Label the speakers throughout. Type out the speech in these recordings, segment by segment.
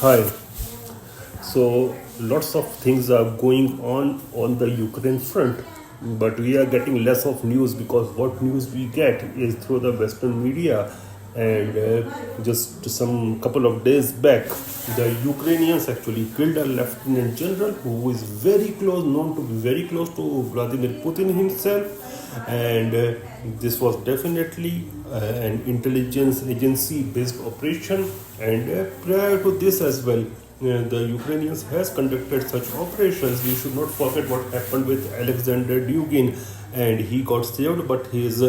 Speaker 1: Hi. So lots of things are going on the Ukraine front, but we are getting less of news because what news we get is through the Western media. And just some couple of days back, the Ukrainians actually killed a lieutenant general who is very close, known to be very close to Vladimir Putin himself, and this was definitely an intelligence agency based operation. And prior to this as well, the Ukrainians has conducted such operations. We should not forget what happened with Alexander Dugin, and he got saved, but his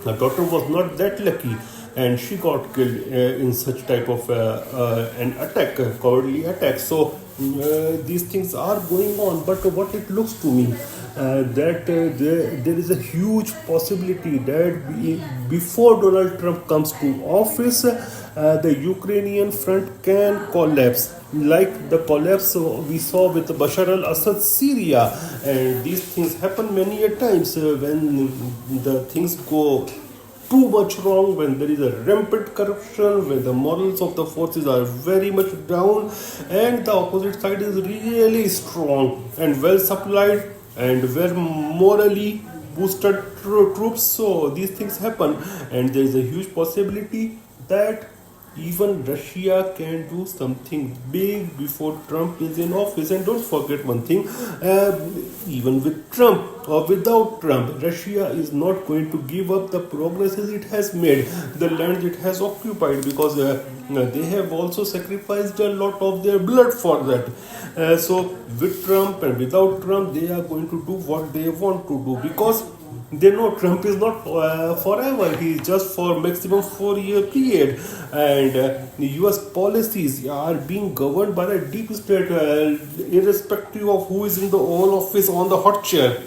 Speaker 1: daughter was not that lucky, and she got killed in such type of an attack, a cowardly attack. So these things are going on, but what it looks to me, that there is a huge possibility that before Donald Trump comes to office, the Ukrainian front can collapse, like the collapse we saw with Bashar al-Assad Syria. And these things happen many a times when the things go too much wrong, when there is a rampant corruption, when the morals of the forces are very much down, and the opposite side is really strong and well supplied and well morally boosted troops. So these things happen, and there is a huge possibility that even Russia can do something big before Trump is in office. And don't forget one thing, even with Trump or without Trump, Russia is not going to give up the progresses it has made, the land it has occupied, because they have also sacrificed a lot of their blood for that. So with Trump and without Trump, they are going to do what they want to do, because they know Trump is not forever. He is just for maximum 4 year period, and the U.S. policies are being governed by the deep state, irrespective of who is in the Oval Office on the hot chair.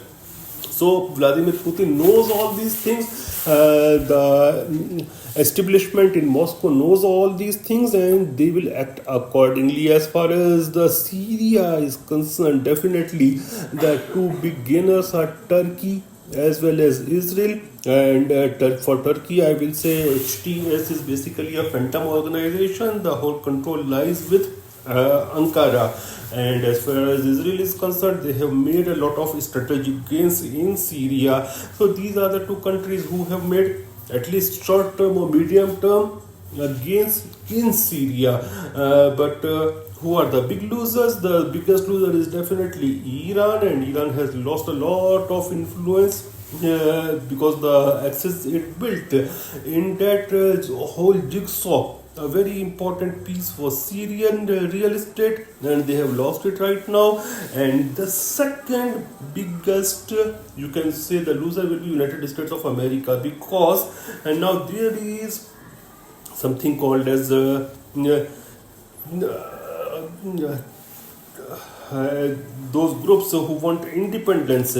Speaker 1: So Vladimir Putin knows all these things. The establishment in Moscow knows all these things, and they will act accordingly. As far as the Syria is concerned, definitely the two big gainers are Turkey as well as Israel. And for Turkey, I will say HTS is basically a phantom organization. The whole control lies with Ankara. And as far as Israel is concerned, they have made a lot of strategic gains in Syria. So these are the two countries who have made at least short term or medium term gains in Syria. But who are the big losers? The biggest loser is definitely Iran, and Iran has lost a lot of influence because the access it built in that whole jigsaw. A very important piece for Syrian real estate, and they have lost it right now. And the second biggest, you can say, the loser will be United States of America, because and now there is something called as those groups who want independence,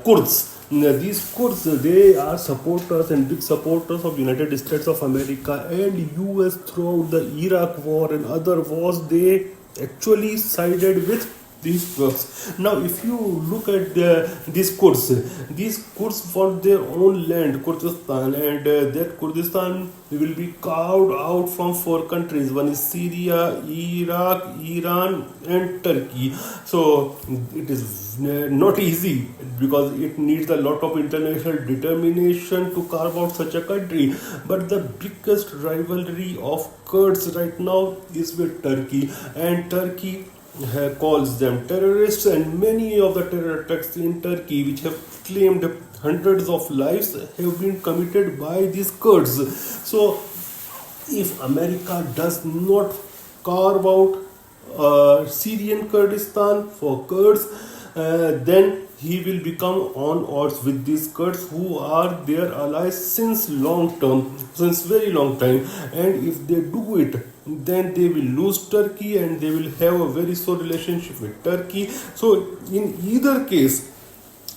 Speaker 1: Kurds. These Kurds, they are supporters and big supporters of United States of America and US throughout the Iraq war and other wars. They actually sided with these groups. Now, if you look at these Kurds want their own land, Kurdistan, and that Kurdistan will be carved out from four countries. One is Syria, Iraq, Iran, and Turkey. So it is not easy, because it needs a lot of international determination to carve out such a country. But the biggest rivalry of Kurds right now is with Turkey, and Turkey calls them terrorists, and many of the terror attacks in Turkey, which have claimed hundreds of lives, have been committed by these Kurds. So if America does not carve out Syrian Kurdistan for Kurds, then he will become on odds with these Kurds, who are their allies since very long time. And if they do it, then they will lose Turkey, and they will have a very sore relationship with Turkey. So in either case,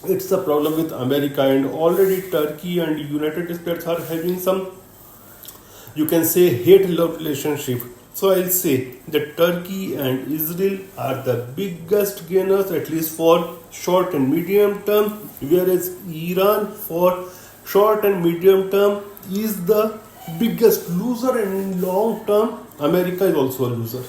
Speaker 1: it's a problem with America, and already Turkey and United States are having some, you can say, hate-love relationship. So I'll say that Turkey and Israel are the biggest gainers, at least for short and medium term, whereas Iran for short and medium term is the biggest loser, and in long term America is also a loser.